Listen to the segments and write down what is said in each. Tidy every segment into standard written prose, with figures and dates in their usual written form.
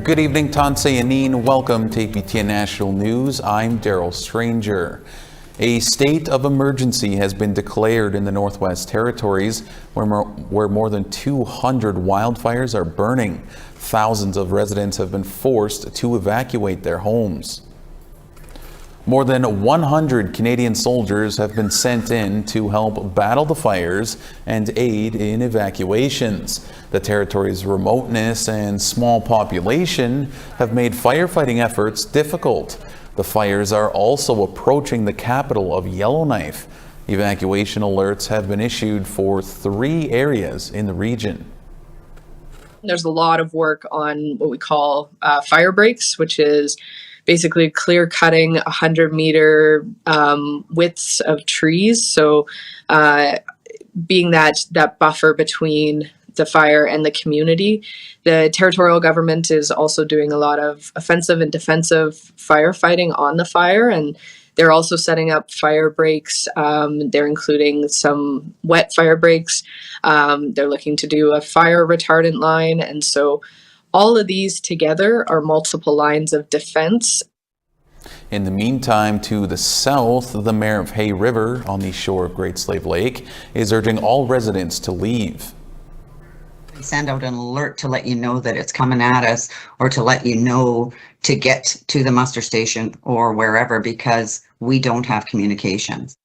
Good evening, Tanse Yanin. Welcome to APTN National News. I'm Daryl Stranger. A state of emergency has been declared in the Northwest Territories, where more than 200 wildfires are burning. Thousands of residents have been forced to evacuate their homes. More than 100 Canadian soldiers have been sent in to help battle the fires and aid in evacuations. The territory's remoteness and small population have made firefighting efforts difficult. The fires are also approaching the capital of Yellowknife. Evacuation alerts have been issued for 3 areas in the region. There's a lot of work on what we call fire breaks, which is basically clear cutting 100-meter widths of trees. So being that buffer between the fire and the community. The territorial government is also doing a lot of offensive and defensive firefighting on the fire, and they're also setting up fire breaks. They're including some wet fire breaks. They're looking to do a fire retardant line, and so all of these together are multiple lines of defense. In the meantime, to the south, the mayor of Hay River on the shore of Great Slave Lake is urging all residents to leave. We send out an alert to let you know that it's coming at us, or to let you know to get to the muster station or wherever, because we don't have communications.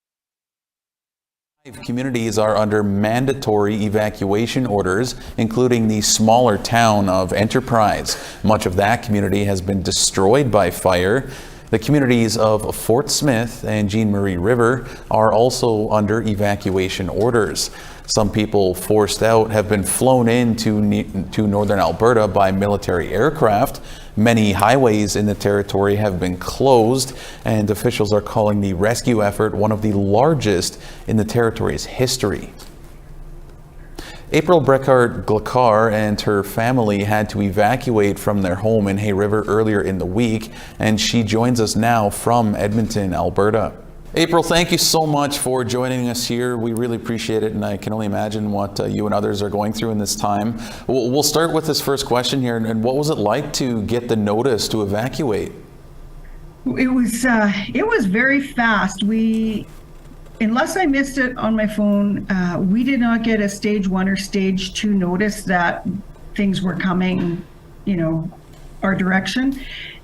5 communities are under mandatory evacuation orders, including the smaller town of Enterprise. Much of that community has been destroyed by fire. The communities of Fort Smith and Jean Marie River are also under evacuation orders. Some people forced out have been flown into northern Alberta by military aircraft. Many highways in the territory have been closed, and officials are calling the rescue effort one of the largest in the territory's history. April Breckhart-Glacar and her family had to evacuate from their home in Hay River earlier in the week, and she joins us now from Edmonton, Alberta. April, thank you so much for joining us here. We really appreciate it, and I can only imagine what you and others are going through in this time. We'll start with this first question here, and what was it like to get the notice to evacuate? It was very fast. Unless I missed it on my phone, we did not get a stage 1 or stage 2 notice that things were coming, our direction.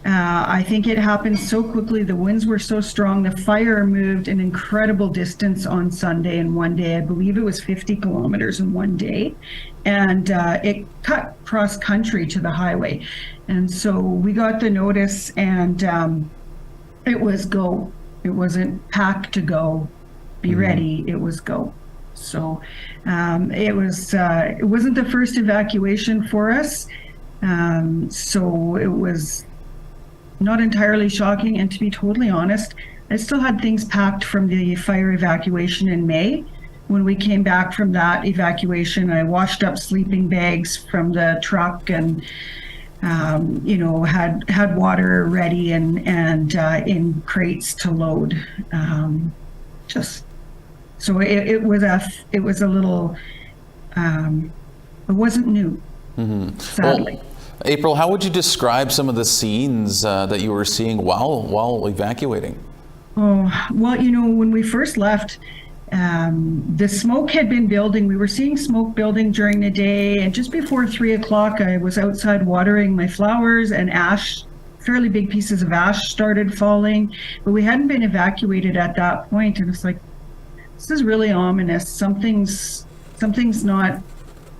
I think it happened so quickly. The winds were so strong. The fire moved an incredible distance on Sunday in one day. I believe it was 50 kilometers in one day. And it cut cross country to the highway. And so we got the notice, and it was go. It wasn't pack to go. Be ready. It was go. So it wasn't the first evacuation for us. So it was not entirely shocking. And to be totally honest, I still had things packed from the fire evacuation in May. When we came back from that evacuation, I washed up sleeping bags from the truck and had water ready and in crates to load. So it was a little, it wasn't new, sadly. Well, April, how would you describe some of the scenes that you were seeing while evacuating? Oh, well, when we first left, the smoke had been building. We were seeing smoke building during the day, and just before 3 o'clock, I was outside watering my flowers, and fairly big pieces of ash started falling, but we hadn't been evacuated at that point, and it's like, this is really ominous. Something's not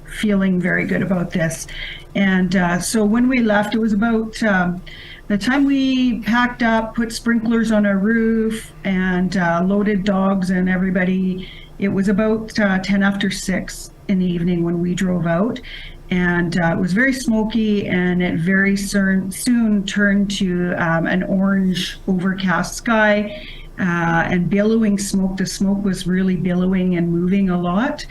feeling very good about this. And so when we left, it was about the time we packed up, put sprinklers on our roof, and loaded dogs and everybody. It was about 10 after 6 in the evening when we drove out. And it was very smoky, and it very soon turned to an orange overcast sky. And billowing smoke. The smoke was really billowing and moving a lot,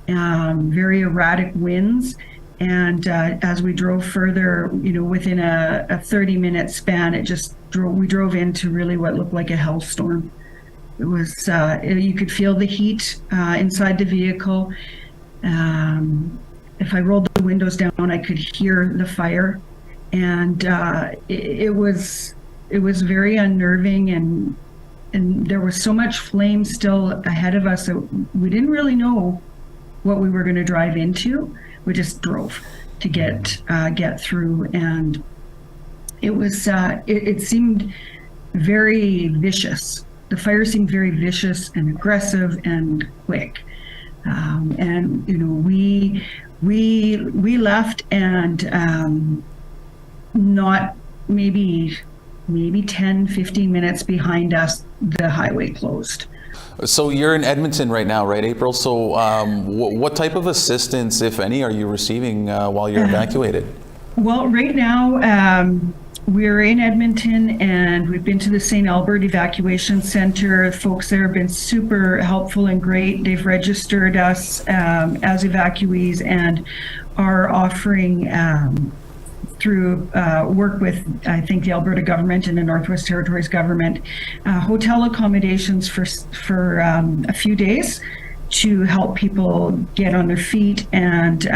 very erratic winds. And as we drove further, within a 30-minute span, we drove into really what looked like a hellstorm. It was, you could feel the heat inside the vehicle. If I rolled the windows down, I could hear the fire. and it was very unnerving, and there was so much flame still ahead of us that we didn't really know what we were going to drive into. We just drove to get through, and it was it seemed very vicious. The fire seemed very vicious and aggressive and quick, and we left, and not maybe 10-15 minutes behind us, the highway closed. So you're in Edmonton right now, right, April? So what type of assistance, if any, are you receiving while you're evacuated? Well, right now, we're in Edmonton, and we've been to the St. Albert Evacuation Center. Folks there have been super helpful and great. They've registered us as evacuees and are offering through work with, I think, the Alberta government and the Northwest Territories government, hotel accommodations for a few days to help people get on their feet, and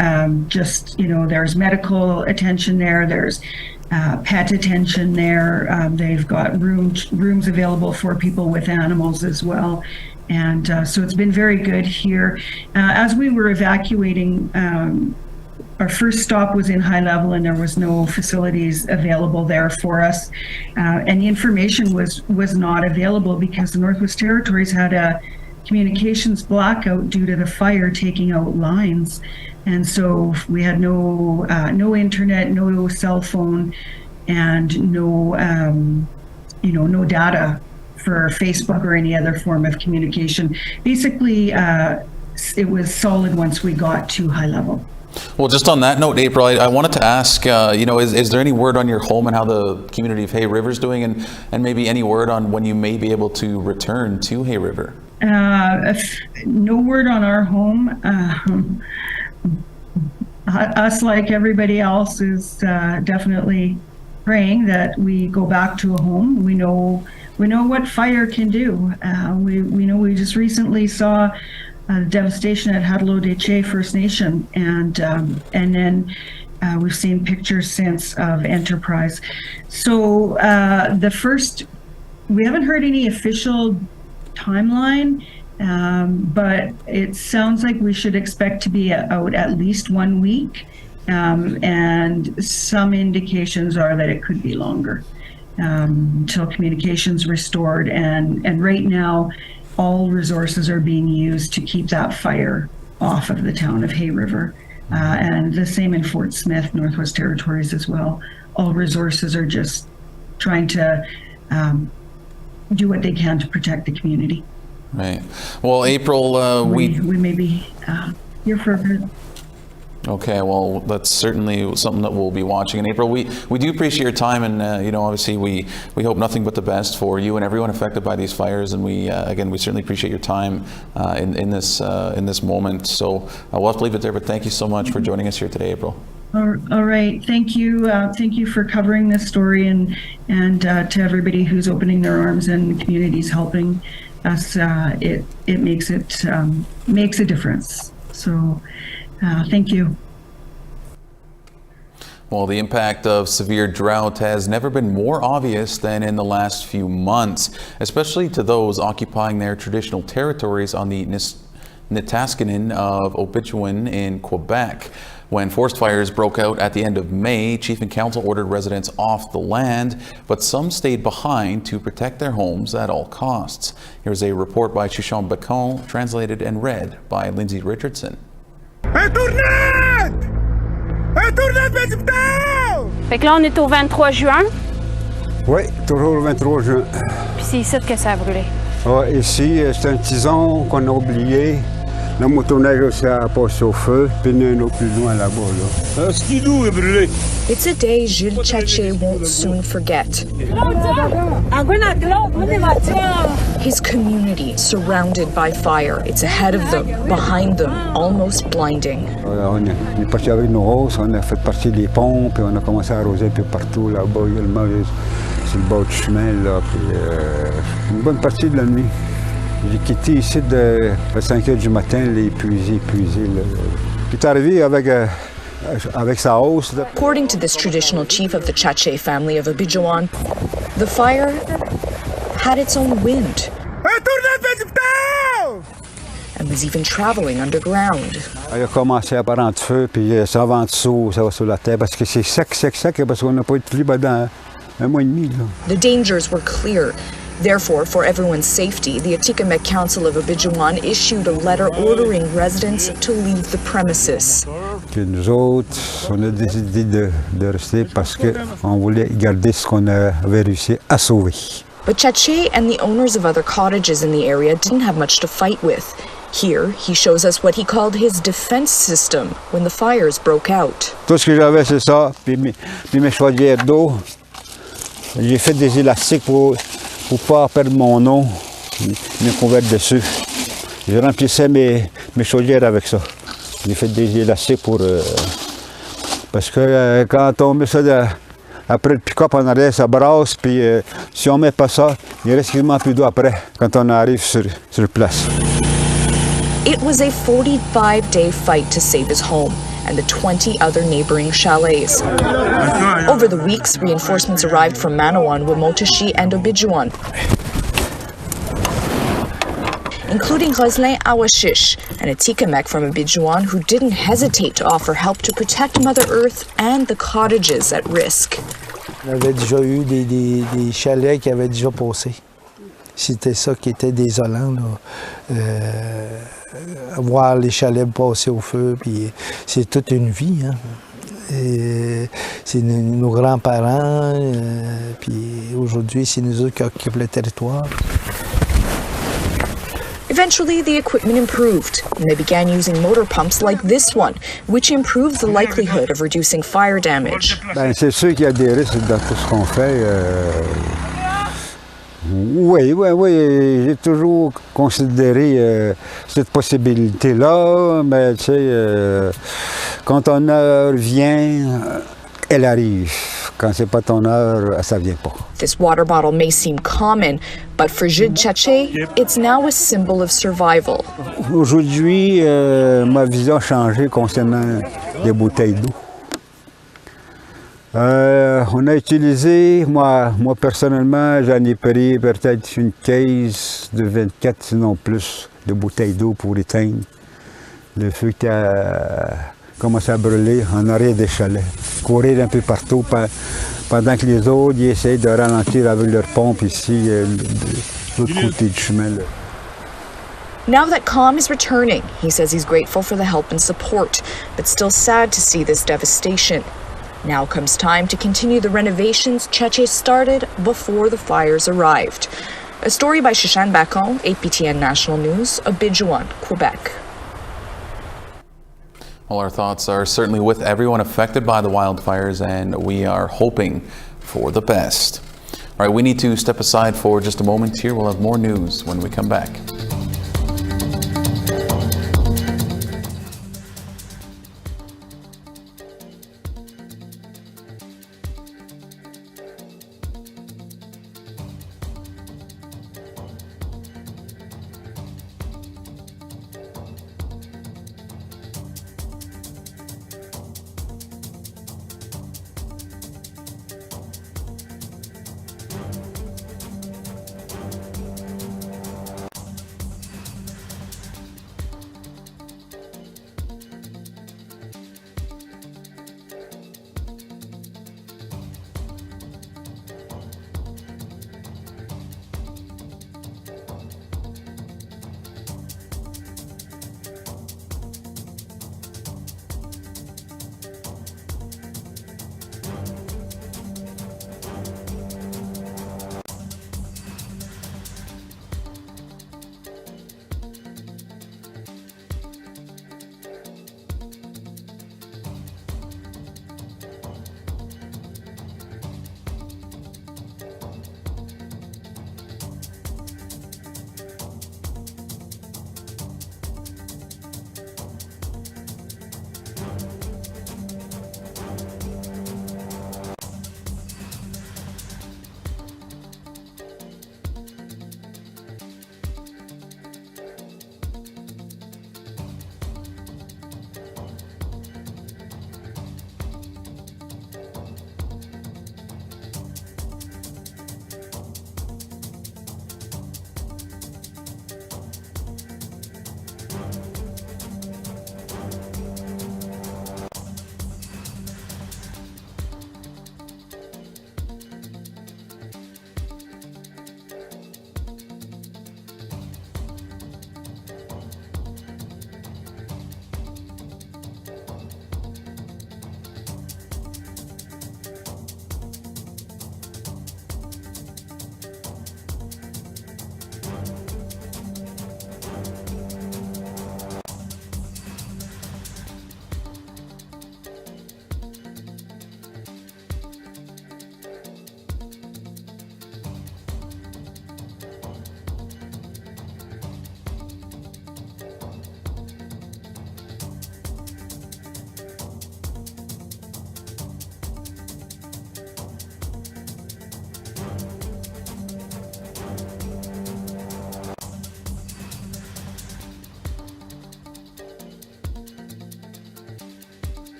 just, there's medical attention there, there's pet attention there. They've got rooms available for people with animals as well. And so it's been very good here. As we were evacuating, our first stop was in High Level, and there was no facilities available there for us. And the information was not available because the Northwest Territories had a communications blackout due to the fire taking out lines. And so we had no internet, no cell phone, and no data for Facebook or any other form of communication. Basically, it was solid once we got to High Level. Well, just on that note, April, I wanted to ask, is there any word on your home and how the community of Hay River is doing, and maybe any word on when you may be able to return to Hay River? No word on our home. Us, like everybody else, is definitely praying that we go back to a home. We know what fire can do. We know we just recently saw the devastation at Haudaloa-Des-Che First Nation, and then we've seen pictures since of Enterprise. So we haven't heard any official timeline, but it sounds like we should expect to be out at least 1 week, and some indications are that it could be longer until communication's restored. And right now, all resources are being used to keep that fire off of the town of Hay River, and the same in Fort Smith, Northwest Territories as well. All resources are just trying to do what they can to protect the community. Right. Well, April, we may be here for a bit. Okay, well, that's certainly something that we'll be watching. And April, we do appreciate your time, and obviously we hope nothing but the best for you and everyone affected by these fires. And we certainly appreciate your time in this moment. So we'll have to leave it there. But thank you so much for joining us here today, April. All right, thank you. Thank you for covering this story, and to everybody who's opening their arms and communities helping us. It makes a difference. So. Thank you. Well, the impact of severe drought has never been more obvious than in the last few months, especially to those occupying their traditional territories on the Nitaskinan of Obichuan in Quebec. When forest fires broke out at the end of May, Chief and Council ordered residents off the land, but some stayed behind to protect their homes at all costs. Here's a report by Chuchon Bacon, translated and read by Lindsay Richardson. Un tornade! Un tornade précipitant! Fait que là, on est au 23 juin, Oui, toujours le 23 juin. puis c'est ici que ça a brûlé. Ouais, ici, c'est un tison qu'on a oublié. La motoneige aussi a passé au feu, puis il y en a un autre plus loin là-bas. Là. Un skidoo est brûlé. It's a day Gilles Tchatché won't soon forget. His community surrounded by fire. It's ahead of them, behind them, almost blinding. On est parti avec nos roses, on a fait partie des pompes, puis on a commencé à arroser un peu partout là-bas, également sur le bord du chemin, là, puis une bonne partie de la nuit. J'ai quitté ici à 5 h du matin, épuisé. Là. Puis t'es arrivé avec avec sa hausse, là, According to this traditional chief of the Tchatché family of Abidjan, the fire had its own wind and was even traveling underground. il a commencé à prendre feu, puis ça va en dessous, ça va sur la terre, parce que c'est sec, parce qu'on n'a pas eu de pluie pendant un mois et demi. Là. The dangers were clear. Therefore, for everyone's safety, the Atikamekw Council of Abidjan issued a letter ordering residents to leave the premises. Puis nous autres, on a décidé de rester parce qu'on voulait garder ce qu'on avait réussi à sauver. But Tchatché and the owners of other cottages in the area didn't have much to fight with. Here, he shows us what he called his defense system when the fires broke out. Tout ce que j'avais, c'est ça, puis mes chaudières d'eau. J'ai fait des élastiques pour pas perdre mon eau, mes couverts dessus. Je remplissais mes chaudières avec ça. J'ai fait des élastiques pour... parce que quand on met ça après le pick-up en arrière, ça brasse, puis si on met pas ça, il reste quasiment plus d'eau après, quand on arrive sur place. It was a 45-day fight to save his home and the 20 other neighboring chalets. Over the weeks, reinforcements arrived from Manawan, Wamotashi, and Abidjan, including Roslin Awashish, an Atikamekw from Abidjan who didn't hesitate to offer help to protect Mother Earth and the cottages at risk. On avait déjà eu des chalets qui avaient déjà passé. C'était ça qui était désolant, là. Voir les chalets passer au feu, puis c'est toute une vie, hein. Et c'est nos grands-parents, puis aujourd'hui, c'est nous autres qui occupent le territoire. Eventually, the equipment improved, and they began using motor pumps like this one, which improves the likelihood of reducing fire damage. Ben, c'est sûr qu'il y a des risques dans tout ce qu'on fait. Oui, j'ai toujours considéré cette possibilité-là, mais tu sais, quand ton heure vient, elle arrive. Quand c'est pas ton heure, ça vient pas. This water bottle may seem common, but for Jude Tchatché, it's now a symbol of survival. Aujourd'hui, ma vision a changé concernant les bouteilles d'eau. On a utilisé, moi personnellement, j'en ai pris peut-être une caisse de 24, sinon plus, de bouteilles d'eau pour éteindre le feu qui a commencé à brûler en arrière des chalets. Courir un peu partout pendant que les autres ils essayent de ralentir avec leur pompe ici, de l'autre côté du chemin. Là. Now that calm is returning, he says he's grateful for the help and support, but still sad to see this devastation. Now comes time to continue the renovations Tchatché started before the fires arrived. A story by Shashan Bacon, APTN National News, Abidjan, Quebec. Well, our thoughts are certainly with everyone affected by the wildfires, and we are hoping for the best. All right, we need to step aside for just a moment here. We'll have more news when we come back.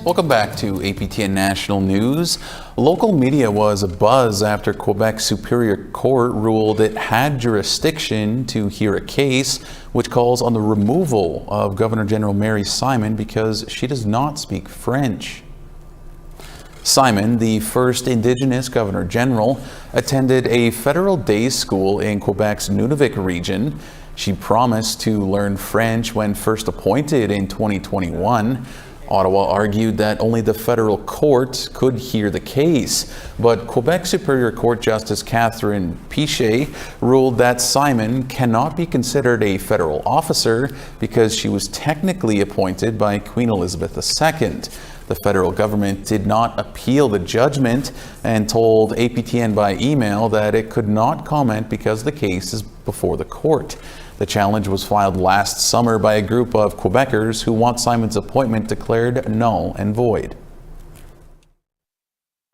Welcome back to APTN National News. Local media was abuzz after Quebec Superior Court ruled it had jurisdiction to hear a case which calls on the removal of Governor General Mary Simon because she does not speak French. Simon, the first Indigenous Governor General, attended a federal day school in Quebec's Nunavik region. She promised to learn French when first appointed in 2021. Ottawa argued that only the federal court could hear the case, but Quebec Superior Court Justice Catherine Pichet ruled that Simon cannot be considered a federal officer because she was technically appointed by Queen Elizabeth II. The federal government did not appeal the judgment and told APTN by email that it could not comment because the case is before the court. The challenge was filed last summer by a group of Quebecers who want Simon's appointment declared null and void.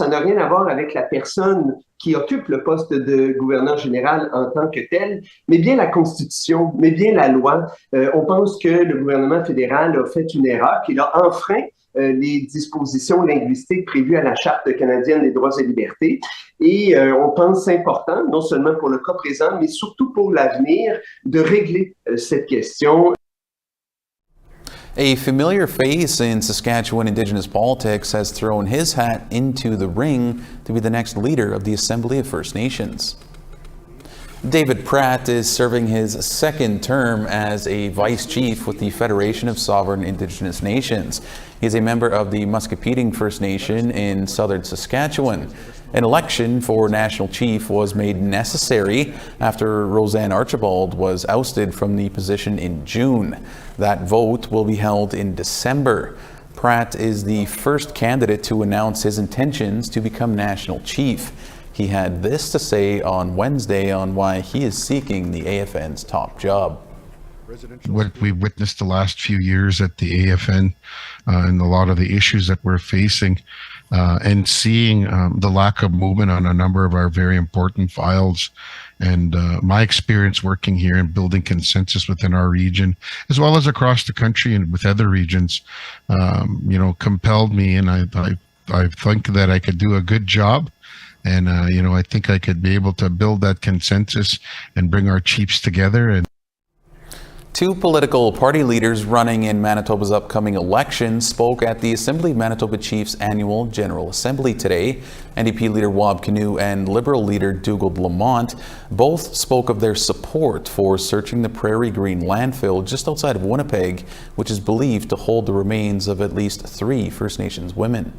Ça n'a rien à voir avec la personne qui occupe le poste de gouverneur général en tant que tel, mais bien la Constitution, mais bien la loi. On pense que le gouvernement fédéral a fait une erreur, qu'il a enfreint les dispositions linguistiques prévues à la Charte canadienne des droits et libertés. Et on pense important, non seulement pour le cas présent, mais surtout pour l'avenir, de régler cette question. A familiar face in Saskatchewan Indigenous politics has thrown his hat into the ring to be the next leader of the Assembly of First Nations. David Pratt is serving his second term as a vice chief with the Federation of Sovereign Indigenous Nations. He is a member of the Musquepetung First Nation in southern Saskatchewan. An election for national chief was made necessary after Roseanne Archibald was ousted from the position in June. That vote will be held in December. Pratt is the first candidate to announce his intentions to become national chief. He had this to say on Wednesday on why he is seeking the AFN's top job. What we witnessed the last few years at the AFN and a lot of the issues that we're facing and seeing the lack of movement on a number of our very important files, and my experience working here and building consensus within our region, as well as across the country and with other regions, compelled me, and I think that I could do a good job. And, I think I could be able to build that consensus and bring our chiefs together. And two political party leaders running in Manitoba's upcoming election spoke at the Assembly of Manitoba Chiefs Annual General Assembly today. NDP leader Wab Kinew and Liberal leader Dougald Lamont both spoke of their support for searching the Prairie Green landfill just outside of Winnipeg, which is believed to hold the remains of at least 3 First Nations women.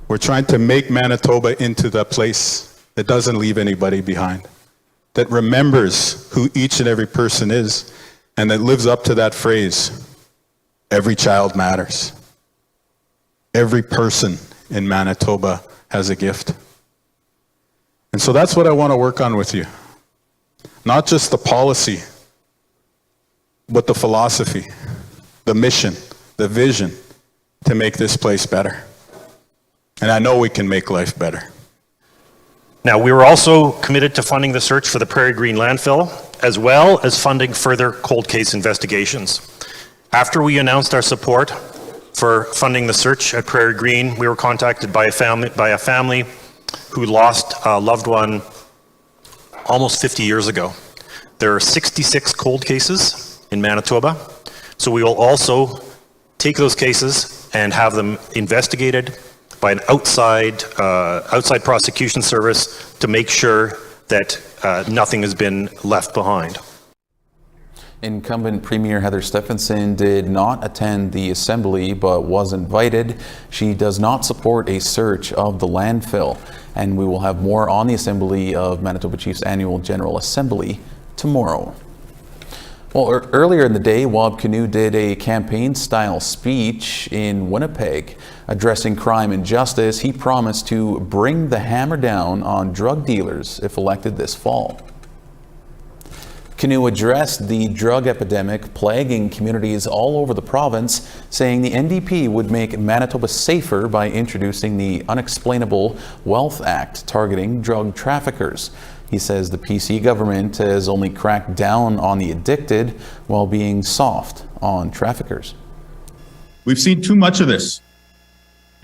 We're trying to make Manitoba into the place that doesn't leave anybody behind, that remembers who each and every person is, and that lives up to that phrase, every child matters. Every person in Manitoba has a gift. And so that's what I want to work on with you. Not just the policy, but the philosophy, the mission, the vision to make this place better. And I know we can make life better. Now, we were also committed to funding the search for the Prairie Green landfill, as well as funding further cold case investigations. After we announced our support for funding the search at Prairie Green, we were contacted by a family who lost a loved one almost 50 years ago. There are 66 cold cases in Manitoba, so we will also take those cases and have them investigated by an outside prosecution service to make sure that nothing has been left behind. Incumbent Premier Heather Stephenson did not attend the assembly but was invited. She does not support a search of the landfill, and we will have more on the Assembly of Manitoba Chiefs Annual General Assembly tomorrow. Well, earlier in the day, Wab Kinew did a campaign-style speech in Winnipeg. Addressing crime and justice, he promised to bring the hammer down on drug dealers if elected this fall. Kinew addressed the drug epidemic plaguing communities all over the province, saying the NDP would make Manitoba safer by introducing the Unexplainable Wealth Act targeting drug traffickers. He says the PC government has only cracked down on the addicted while being soft on traffickers. We've seen too much of this.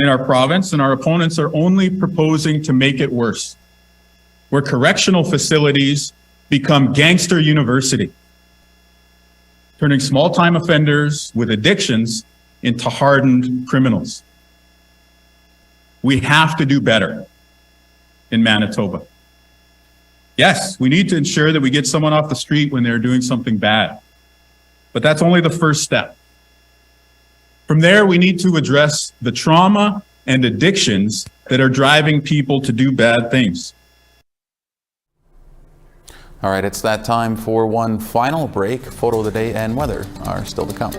in our province, and our opponents are only proposing to make it worse, where correctional facilities become gangster university, turning small-time offenders with addictions into hardened criminals. We have to do better in Manitoba. Yes, we need to ensure that we get someone off the street when they're doing something bad, but that's only the first step. From there, we need to address the trauma and addictions that are driving people to do bad things. All right, it's that time for one final break. Photo of the day and weather are still to come.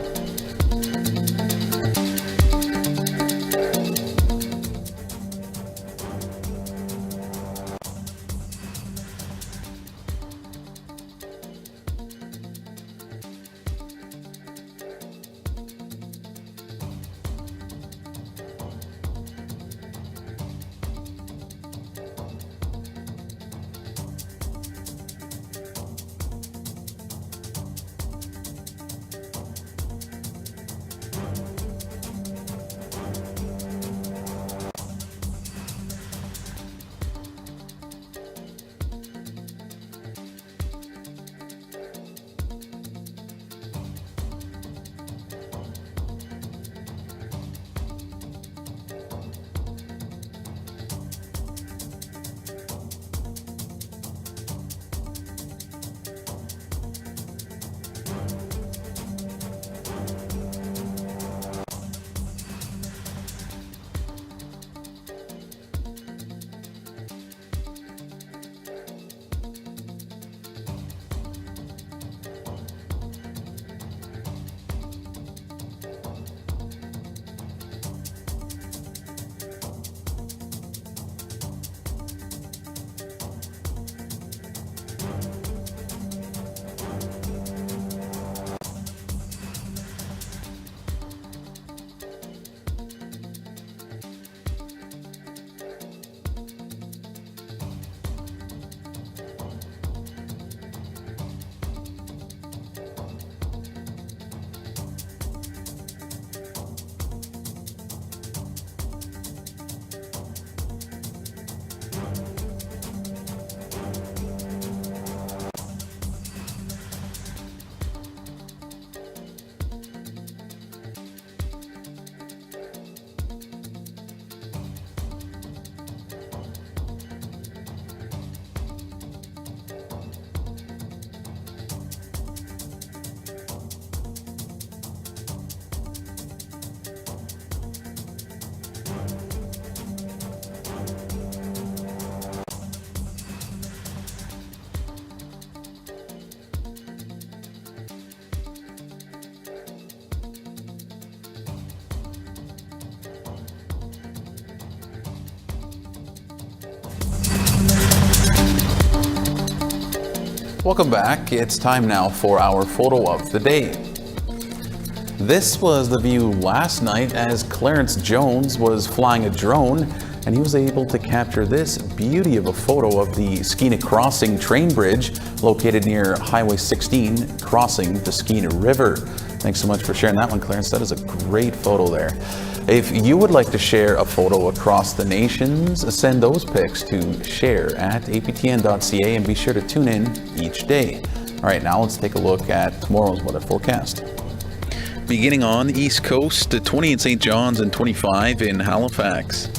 Welcome back. It's time now for our photo of the day. This was the view last night as Clarence Jones was flying a drone, and he was able to capture this beauty of a photo of the Skeena Crossing train bridge located near Highway 16 crossing the Skeena River. Thanks so much for sharing that one, Clarence. That is a great photo there. If you would like to share a photo across the nations, send those pics to share@aptn.ca and be sure to tune in each day. All right, now let's take a look at tomorrow's weather forecast. Beginning on the East Coast, 20 in St. John's and 25 in Halifax,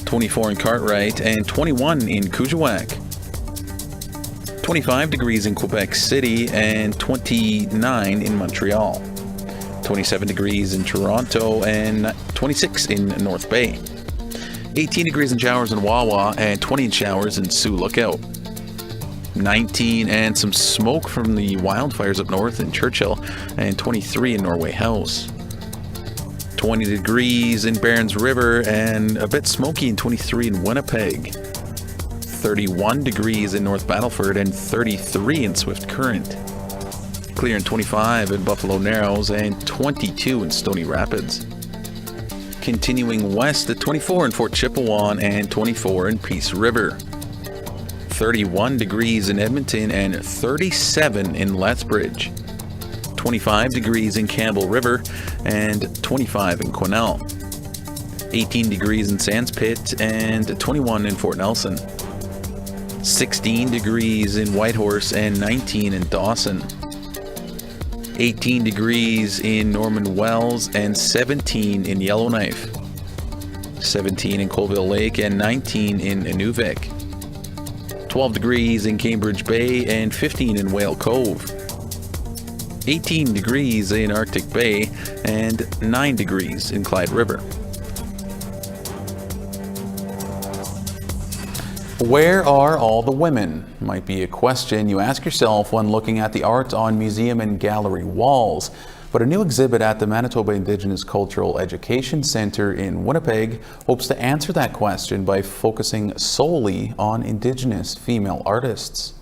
24 in Cartwright and 21 in Kuujjuaq, 25 degrees in Quebec City and 29 in Montreal, 27 degrees in Toronto and 26 in North Bay, 18 degrees in showers in Wawa and 20 in showers in Sioux Lookout, 19 and some smoke from the wildfires up north in Churchill and 23 in Norway House, 20 degrees in Barons River and a bit smoky and 23 in Winnipeg, 31 degrees in North Battleford and 33 in Swift Current, clear and 25 in Buffalo Narrows and 22 in Stony Rapids. Continuing west at 24 in Fort Chippewa and 24 in Peace River. 31 degrees in Edmonton and 37 in Lethbridge. 25 degrees in Campbell River and 25 in Quesnel. 18 degrees in Sands Pit, and 21 in Fort Nelson. 16 degrees in Whitehorse and 19 in Dawson. 18 degrees in Norman Wells and 17 in Yellowknife. 17 in Colville Lake and 19 in Inuvik. 12 degrees in Cambridge Bay and 15 in Whale Cove. 18 degrees in Arctic Bay and 9 degrees in Clyde River. Where are all the women? Might be a question you ask yourself when looking at the art on museum and gallery walls. But a new exhibit at the Manitoba Indigenous Cultural Education Centre in Winnipeg hopes to answer that question by focusing solely on Indigenous female artists.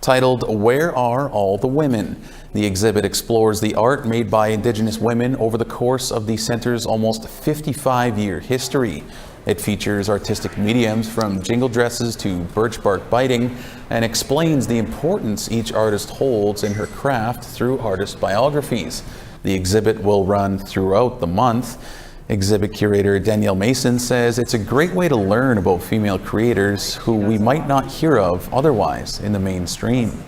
Titled, Where Are All the Women? The exhibit explores the art made by Indigenous women over the course of the centre's almost 55-year history. It features artistic mediums from jingle dresses to birch bark biting and explains the importance each artist holds in her craft through artist biographies. The exhibit will run throughout the month. Exhibit curator Danielle Mason says it's a great way to learn about female creators who we might not hear of otherwise in the mainstream.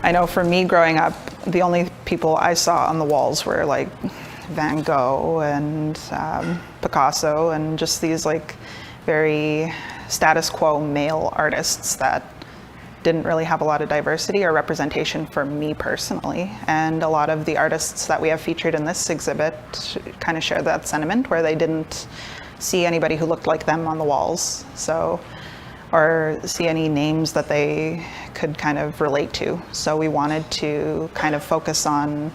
I know for me growing up, the only people I saw on the walls were like Van Gogh and Picasso and just these like very status quo male artists that didn't really have a lot of diversity or representation for me personally. And a lot of the artists that we have featured in this exhibit kind of share that sentiment where they didn't see anybody who looked like them on the walls. So, or see any names that they could kind of relate to. So we wanted to kind of focus on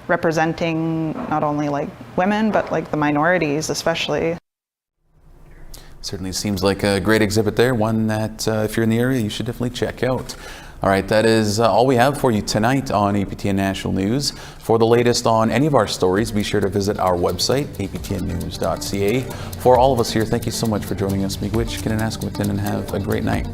representing not only like women, but like the minorities especially. Certainly seems like a great exhibit there, one that if you're in the area, you should definitely check out. All right, that is all we have for you tonight on APTN National News. For the latest on any of our stories, be sure to visit our website, aptnnews.ca. For all of us here, thank you so much for joining us. Miigwech, Kinanaskwitin, and have a great night.